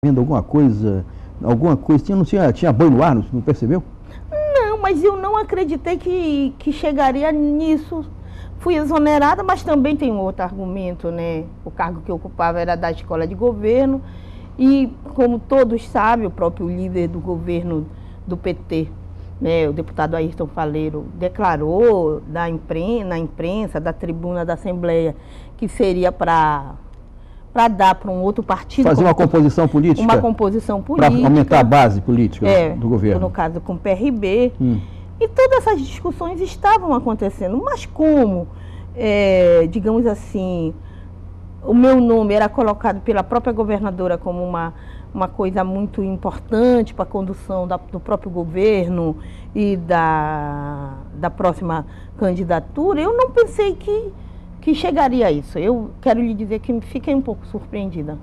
vendo alguma coisa, tinha boi no ar, não percebeu? Não, mas eu não acreditei que chegaria nisso. Fui exonerada, mas também tem um outro argumento, né? O cargo que eu ocupava era da escola de governo e, como todos sabem, o próprio líder do governo do PT, né, o deputado Ayrton Faleiro, declarou na imprensa, da tribuna da Assembleia, que seria para dar para um outro partido. Fazer uma composição política? Uma composição política. Para aumentar a base política do governo. No caso, com o PRB. E todas essas discussões estavam acontecendo. Mas como, digamos assim, o meu nome era colocado pela própria governadora como uma coisa muito importante para a condução do próprio governo e da próxima candidatura, eu não pensei que chegaria a isso. Eu quero lhe dizer que fiquei um pouco surpreendida.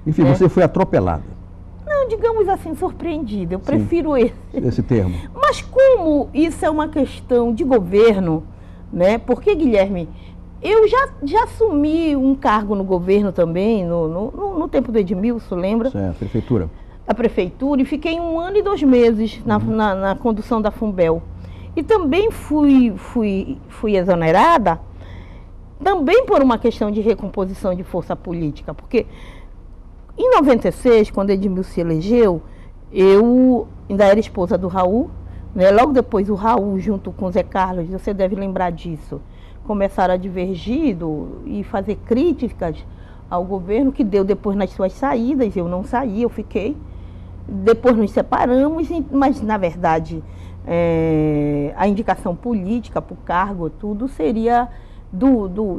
Enfim, você foi atropelada. Não, digamos assim, surpreendida. Eu prefiro esse termo. Mas como isso é uma questão de governo, né? Porque, Guilherme, eu já assumi um cargo no governo também, no tempo do Edmilson, lembra? Certo, prefeitura. A prefeitura, e fiquei 1 ano e 2 meses na condução da Fumbel. E também fui exonerada, também por uma questão de recomposição de força política, porque em 96, quando Edmilson se elegeu, eu ainda era esposa do Raul, né? Logo depois o Raul, junto com o Zé Carlos, você deve lembrar disso, começaram a divergir e fazer críticas ao governo, que deu depois nas suas saídas. Eu não saí, eu fiquei. Depois nos separamos, mas na verdade a indicação política para o cargo, tudo seria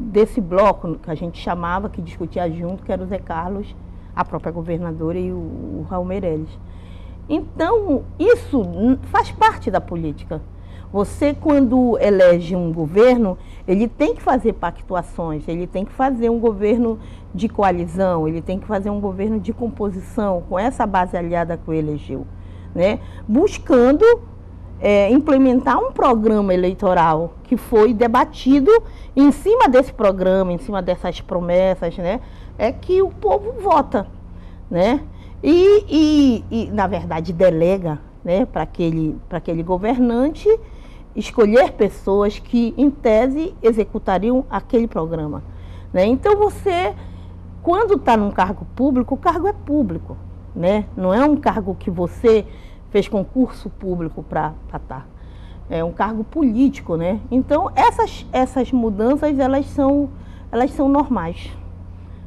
desse bloco que a gente chamava, que discutia junto, que era o Zé Carlos, a própria governadora e o Raul Meirelles. Então, isso faz parte da política. Você, quando elege um governo, ele tem que fazer pactuações, ele tem que fazer um governo de coalizão, ele tem que fazer um governo de composição com essa base aliada que o elegeu, né? Buscando implementar um programa eleitoral que foi debatido em cima desse programa, em cima dessas promessas, né? É que o povo vota, né? E na verdade, delega, né, para aquele governante escolher pessoas que, em tese, executariam aquele programa, né? Então, você, quando está num cargo público, o cargo é público, né? Não é um cargo que você fez concurso público para estar. É um cargo político, né? Então, essas mudanças, elas são normais.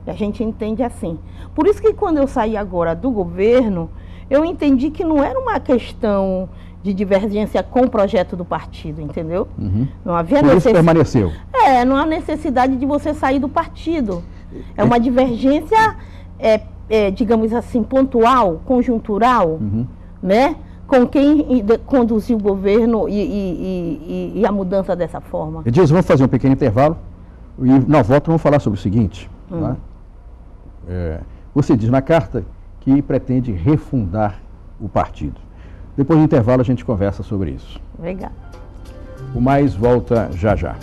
A gente entende assim. Por isso que quando eu saí agora do governo, eu entendi que não era uma questão de divergência com o projeto do partido, entendeu? Não havia Por isso permaneceu. não há necessidade de você sair do partido. É uma divergência, digamos assim, pontual, conjuntural, né? Com quem conduziu o governo e a mudança dessa forma. Edilson, vamos fazer um pequeno intervalo e na volta vamos falar sobre o seguinte. Tá? Você diz na carta que pretende refundar o partido. Depois do intervalo a gente conversa sobre isso. Obrigada. O Mais volta já já.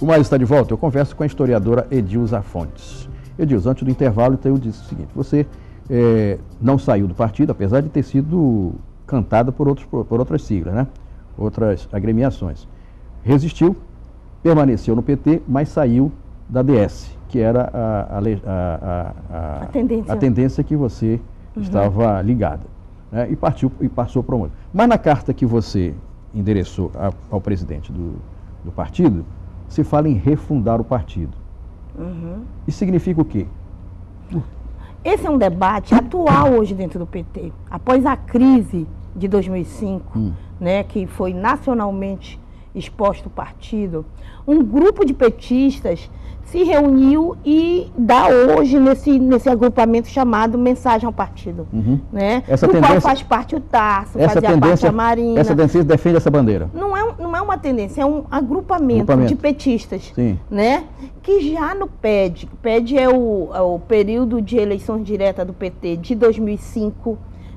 O Mais está de volta. Eu converso com a historiadora Edilza Fontes. Edilza, antes do intervalo, então, eu disse o seguinte: você não saiu do partido, apesar de ter sido cantada por outras siglas, né? Outras agremiações. Resistiu, permaneceu no PT, mas saiu da DS, que era a tendência que você estava ligada, né? E passou para um outro. Mas na carta que você endereçou ao presidente do partido, se fala em refundar o partido. Isso significa o quê? Esse é um debate atual hoje dentro do PT. Após a crise de 2005, né, que foi nacionalmente exposto o partido, um grupo de petistas se reuniu e dá hoje nesse agrupamento chamado Mensagem ao Partido, né? Do qual faz parte o Tarso, fazia parte a Marina. Essa tendência defende essa bandeira? Não é uma tendência, é um agrupamento de petistas, né? Que já no PED é o período de eleições diretas do PT de 2005,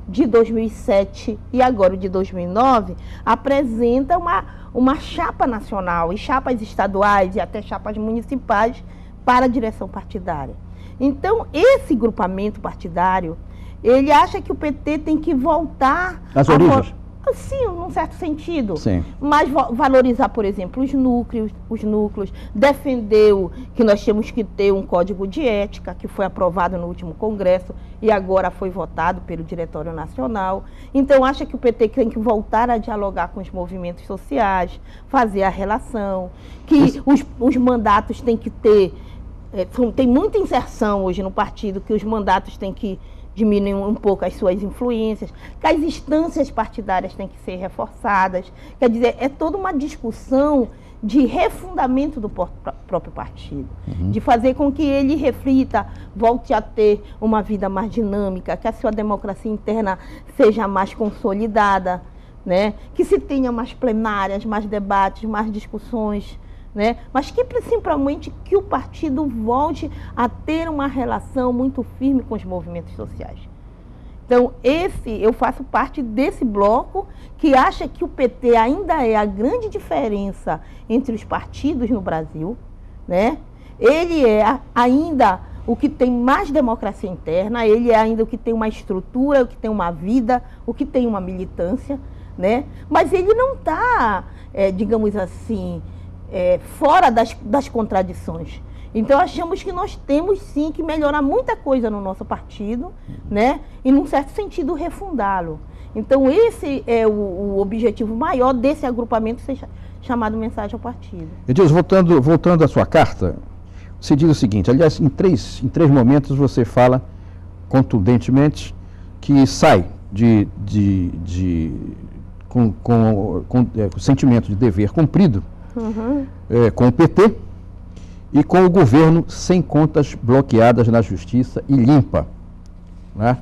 de 2007 e agora o de 2009, apresenta uma chapa nacional e chapas estaduais e até chapas municipais para a direção partidária. Então, esse grupamento partidário, ele acha que o PT tem que voltar... Às origens? Sim, num certo sentido. Sim. Mas valorizar, por exemplo, os núcleos, defender que nós temos que ter um código de ética, que foi aprovado no último Congresso e agora foi votado pelo Diretório Nacional. Então, acha que o PT tem que voltar a dialogar com os movimentos sociais, fazer a relação, que os mandatos têm que ter... tem muita inserção hoje no partido, que os mandatos têm que diminuir um pouco as suas influências, que as instâncias partidárias têm que ser reforçadas. Quer dizer, é toda uma discussão de refundamento do próprio partido, de fazer com que ele reflita, volte a ter uma vida mais dinâmica, que a sua democracia interna seja mais consolidada, né? Que se tenha mais plenárias, mais debates, mais discussões, né? Mas que principalmente que o partido volte a ter uma relação muito firme com os movimentos sociais. Então, eu faço parte desse bloco que acha que o PT ainda é a grande diferença entre os partidos no Brasil, né? Ele é ainda o que tem mais democracia interna, ele é ainda o que tem uma estrutura, o que tem uma vida, o que tem uma militância, né? Mas ele não está, digamos assim, fora das contradições. Então, achamos que nós temos, sim, que melhorar muita coisa no nosso partido, né? E, num certo sentido, refundá-lo. Então, esse é o objetivo maior desse agrupamento chamado Mensagem ao Partido. Edilson, voltando à sua carta, você diz o seguinte, aliás, em três momentos você fala contundentemente que sai com o sentimento de dever cumprido, com o PT e com o governo sem contas bloqueadas na justiça e limpa, né,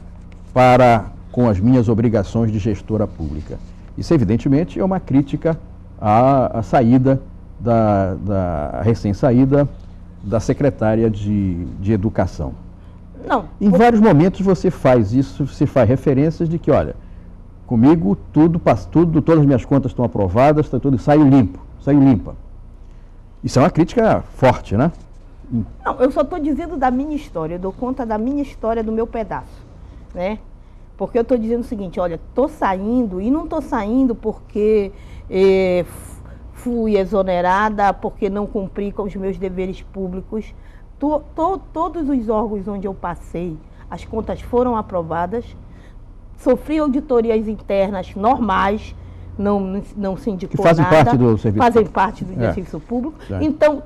com as minhas obrigações de gestora pública. Isso, evidentemente, é uma crítica à saída, recém-saída da secretária de Educação. Não. Em vários momentos você faz isso, você faz referências de que, olha, comigo todas as minhas contas estão aprovadas, tudo, saiu limpa. Isso é uma crítica forte, né? Não, eu só estou dizendo da minha história, eu dou conta da minha história, do meu pedaço, né? Porque eu estou dizendo o seguinte, olha, estou saindo e não estou saindo porque fui exonerada, porque não cumpri com os meus deveres públicos. Todos os órgãos onde eu passei, as contas foram aprovadas, sofri auditorias internas normais, não se indicou que fazem nada, parte do serviço fazem parte do serviço público. Certo. Então,